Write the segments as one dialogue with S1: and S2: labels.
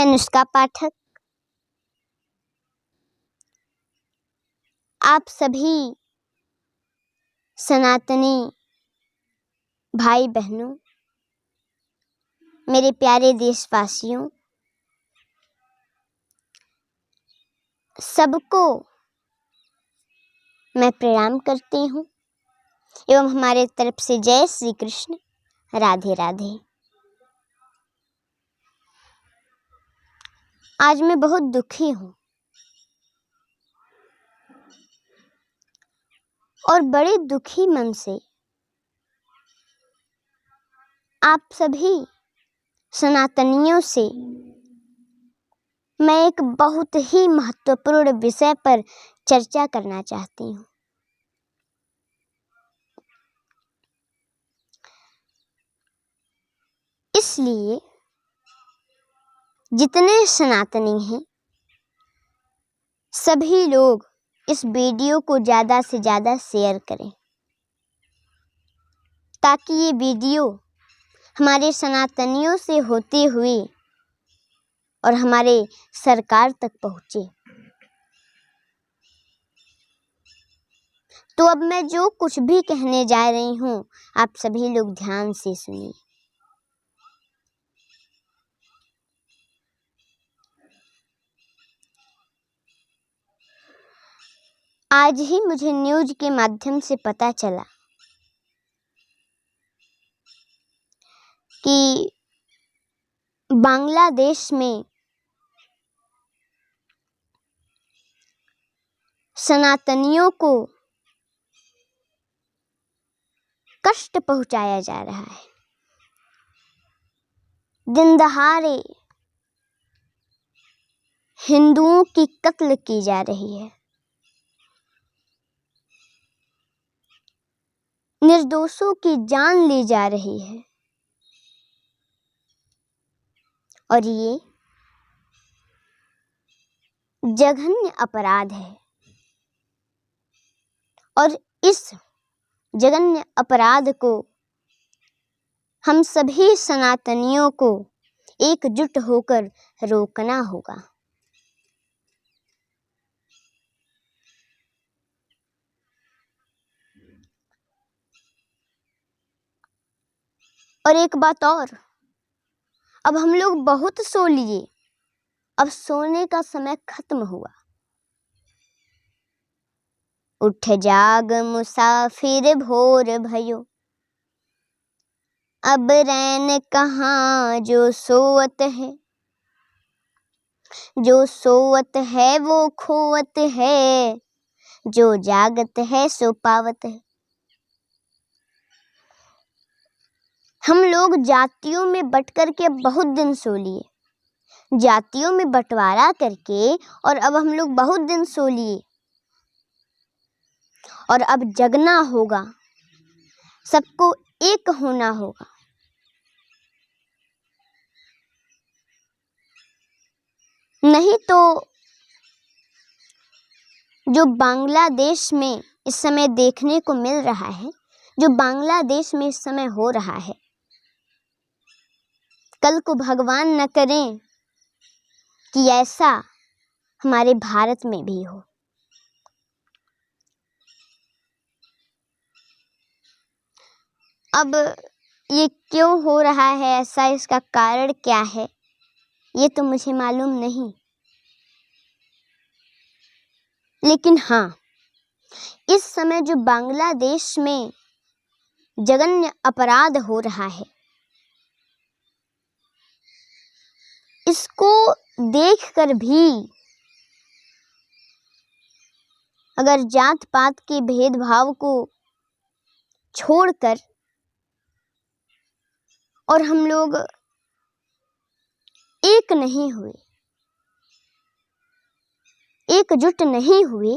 S1: अनुष्का पाठक। आप सभी सनातनी भाई बहनों, मेरे प्यारे देशवासियों, सबको मैं प्रणाम करती हूँ एवं हमारे तरफ से जय श्री कृष्ण, राधे राधे। आज मैं बहुत दुखी हूँ और बड़े दुखी मन से आप सभी सनातनियों से मैं एक बहुत ही महत्वपूर्ण विषय पर चर्चा करना चाहती हूँ। इसलिए जितने सनातनी हैं सभी लोग इस वीडियो को ज़्यादा से ज़्यादा शेयर करें ताकि ये वीडियो हमारे सनातनियों से होते हुए और हमारे सरकार तक पहुँचे। तो अब मैं जो कुछ भी कहने जा रही हूँ आप सभी लोग ध्यान से सुनिए। आज ही मुझे न्यूज़ के माध्यम से पता चला कि बांग्लादेश में सनातनियों को कष्ट पहुंचाया जा रहा है। दिन दहाड़े हिंदुओं की कत्ल की जा रही है। निर्दोषों की जान ली जा रही है और ये जघन्य अपराध है। और इस जघन्य अपराध को हम सभी सनातनियों को एकजुट होकर रोकना होगा। और एक बात और, अब हम लोग बहुत सो लिए, अब सोने का समय खत्म हुआ। उठ जाग मुसाफिर भोर भयो, अब रैन कहाँ जो सोवत है, जो सोवत है वो खोवत है, जो जागत है सो पावत है। हम लोग जातियों में बट करके बहुत दिन सो लिए, जातियों में बंटवारा करके, और अब हम लोग बहुत दिन सो लिए और अब जगना होगा, सबको एक होना होगा। नहीं तो जो बांग्लादेश में इस समय देखने को मिल रहा है, जो बांग्लादेश में इस समय हो रहा है, कल को भगवान न करें कि ऐसा हमारे भारत में भी हो। अब ये क्यों हो रहा है ऐसा, इसका कारण क्या है, ये तो मुझे मालूम नहीं, लेकिन हाँ, इस समय जो बांग्लादेश में जघन्य अपराध हो रहा है, इसको देखकर भी अगर जात पात के भेदभाव को छोड़कर और हम लोग एक नहीं हुए, एकजुट नहीं हुए,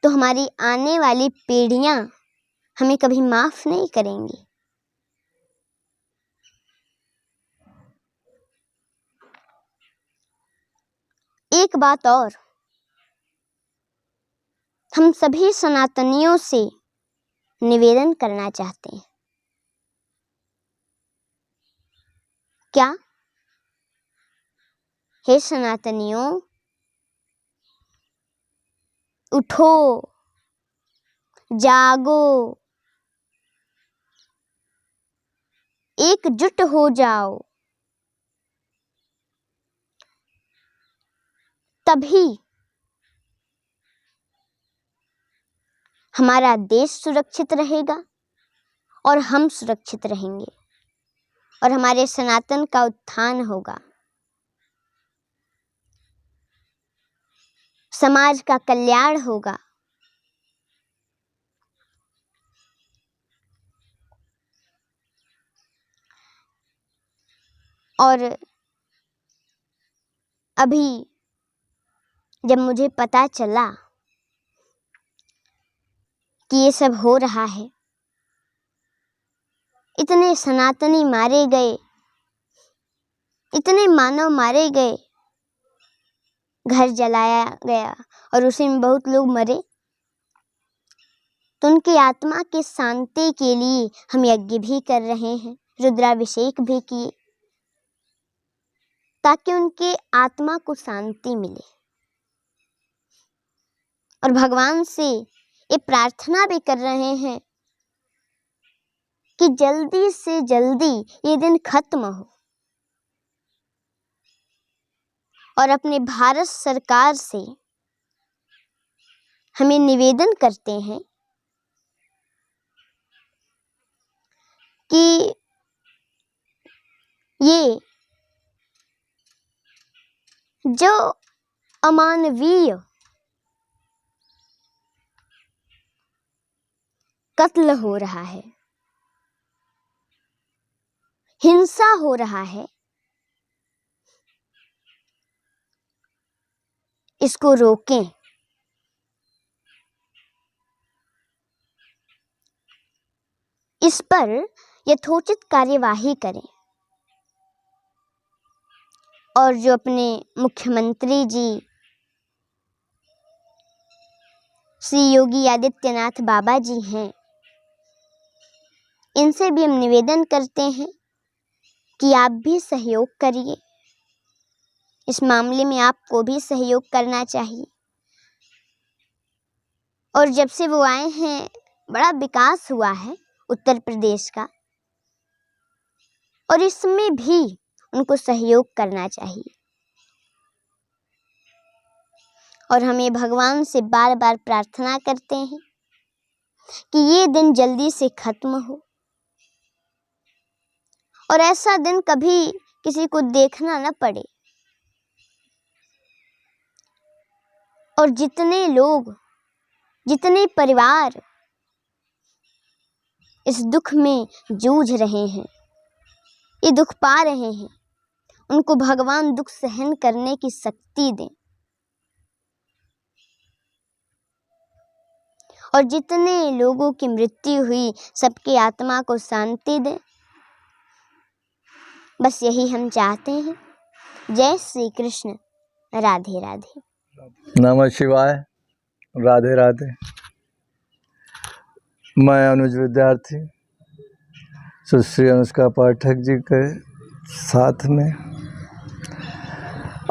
S1: तो हमारी आने वाली पीढ़ियां हमें कभी माफ नहीं करेंगी। एक बात और, हम सभी सनातनियों से निवेदन करना चाहते हैं। क्या हे सनातनियों, उठो, जागो, एकजुट हो जाओ, तभी हमारा देश सुरक्षित रहेगा और हम सुरक्षित रहेंगे और हमारे सनातन का उत्थान होगा, समाज का कल्याण होगा। और अभी जब मुझे पता चला कि ये सब हो रहा है, इतने सनातनी मारे गए, इतने मानव मारे गए, घर जलाया गया और उसी में बहुत लोग मरे, तो उनकी आत्मा की शांति के लिए हम यज्ञ भी कर रहे हैं, रुद्राभिषेक भी किए, ताकि उनके आत्मा को शांति मिले। और भगवान से ये प्रार्थना भी कर रहे हैं कि जल्दी से जल्दी ये दिन खत्म हो। और अपने भारत सरकार से हमें निवेदन करते हैं कि ये जो अमानवीय कत्ल हो रहा है, हिंसा हो रहा है, इसको रोकें। इस पर यथोचित कार्यवाही करें। और जो अपने मुख्यमंत्री जी श्री योगी आदित्यनाथ बाबा जी हैं, इनसे भी हम निवेदन करते हैं कि आप भी सहयोग करिए। इस मामले में आपको भी सहयोग करना चाहिए। और जब से वो आए हैं, बड़ा विकास हुआ है उत्तर प्रदेश का, और इसमें भी उनको सहयोग करना चाहिए। और हम ये भगवान से बार बार प्रार्थना करते हैं कि ये दिन जल्दी से खत्म हो और ऐसा दिन कभी किसी को देखना न पड़े। और जितने लोग, जितने परिवार इस दुख में जूझ रहे हैं, ये दुख पा रहे हैं, उनको भगवान दुख सहन करने की शक्ति दें। और जितने लोगों की मृत्यु हुई, सबकी आत्मा को शांति दें। बस यही हम चाहते हैं। जय श्री कृष्ण। राधे राधे।
S2: नमः शिवाय। राधे राधे। मैं अनुज विद्यार्थी सुश्री अनुष्का पाठक जी के साथ में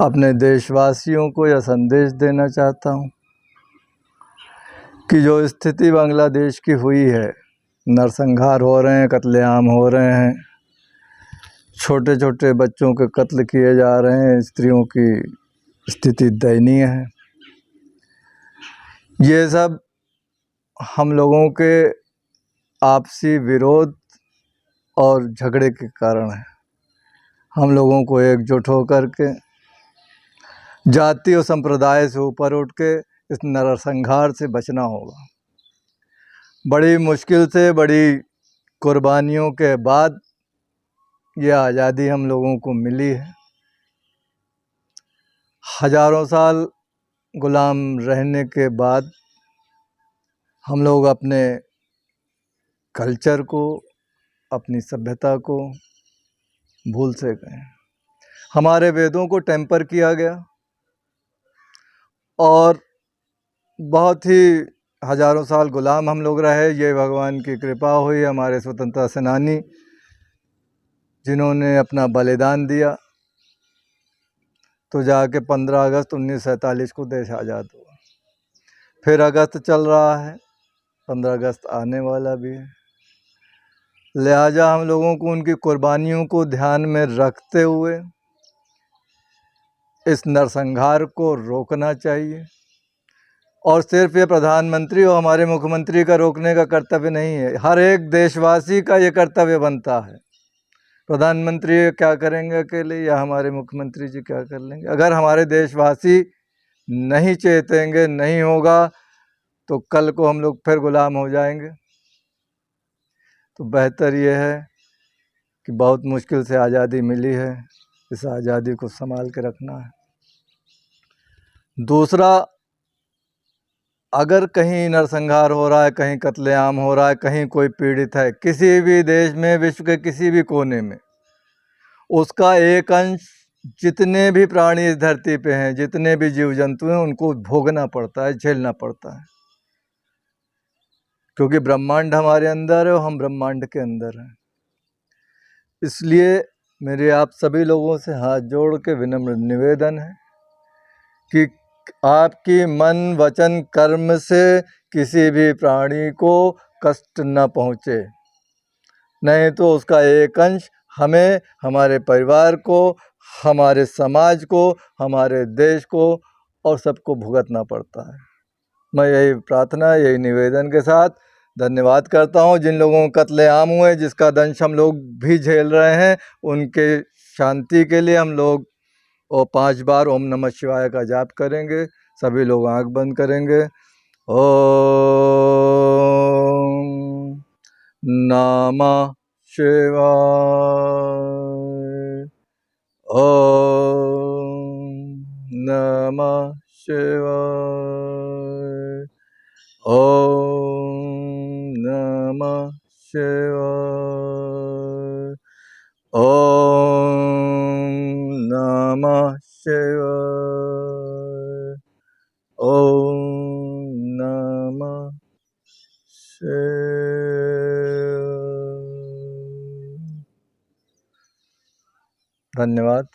S2: अपने देशवासियों को यह संदेश देना चाहता हूँ कि जो स्थिति बांग्लादेश की हुई है, नरसंहार हो रहे हैं, कत्लेआम हो रहे हैं, छोटे छोटे बच्चों के कत्ल किए जा रहे हैं, स्त्रियों की स्थिति दयनीय है। ये सब हम लोगों के आपसी विरोध और झगड़े के कारण है। हम लोगों को एकजुट होकर के जाति और संप्रदाय से ऊपर उठ के इस नरसंहार से बचना होगा। बड़ी मुश्किल से, बड़ी कुर्बानियों के बाद यह आज़ादी हम लोगों को मिली है। हजारों साल गुलाम रहने के बाद हम लोग अपने कल्चर को, अपनी सभ्यता को भूल से गए। हमारे वेदों को टेम्पर किया गया और बहुत ही हजारों साल गुलाम हम लोग रहे। ये भगवान की कृपा हुई, हमारे स्वतंत्रता सेनानी जिन्होंने अपना बलिदान दिया, तो जाके 15 अगस्त 1947 को देश आज़ाद हुआ। फिर अगस्त चल रहा है, 15 अगस्त आने वाला भी है। लिहाजा हम लोगों को उनकी कुर्बानियों को ध्यान में रखते हुए इस नरसंहार को रोकना चाहिए। और सिर्फ ये प्रधानमंत्री और हमारे मुख्यमंत्री का रोकने का कर्तव्य नहीं है, हर एक देशवासी का ये कर्तव्य बनता है। प्रधानमंत्री क्या करेंगे अकेले, या हमारे मुख्यमंत्री जी क्या कर लेंगे? अगर हमारे देशवासी नहीं चेतेंगे, नहीं होगा, तो कल को हम लोग फिर गुलाम हो जाएंगे। तो बेहतर ये है कि बहुत मुश्किल से आज़ादी मिली है, इस आज़ादी को संभाल के रखना है। दूसरा, अगर कहीं नरसंहार हो रहा है, कहीं कत्लेआम हो रहा है, कहीं कोई पीड़ित है किसी भी देश में, विश्व के किसी भी कोने में, उसका एक अंश जितने भी प्राणी इस धरती पे हैं, जितने भी जीव जंतु हैं, उनको भोगना पड़ता है, झेलना पड़ता है। क्योंकि ब्रह्मांड हमारे अंदर है और हम ब्रह्मांड के अंदर हैं। इसलिए मेरे आप सभी लोगों से हाथ जोड़ के विनम्र निवेदन है कि आपकी मन वचन कर्म से किसी भी प्राणी को कष्ट न पहुँचे, नहीं तो उसका एक अंश हमें, हमारे परिवार को, हमारे समाज को, हमारे देश को और सबको भुगतना पड़ता है। मैं यही प्रार्थना, यही निवेदन के साथ धन्यवाद करता हूँ। जिन लोगों को कत्लेआम हुए, जिसका दंश हम लोग भी झेल रहे हैं, उनके शांति के लिए हम लोग 5 बार ओम नमः शिवाय का जाप करेंगे। सभी लोग आंख बंद करेंगे। ओम नमः शिवाय, ओम नमः शिवाय, ओम नमः शिवाय, ओम नमः शिवाय, ओम नमः शिवाय। धन्यवाद।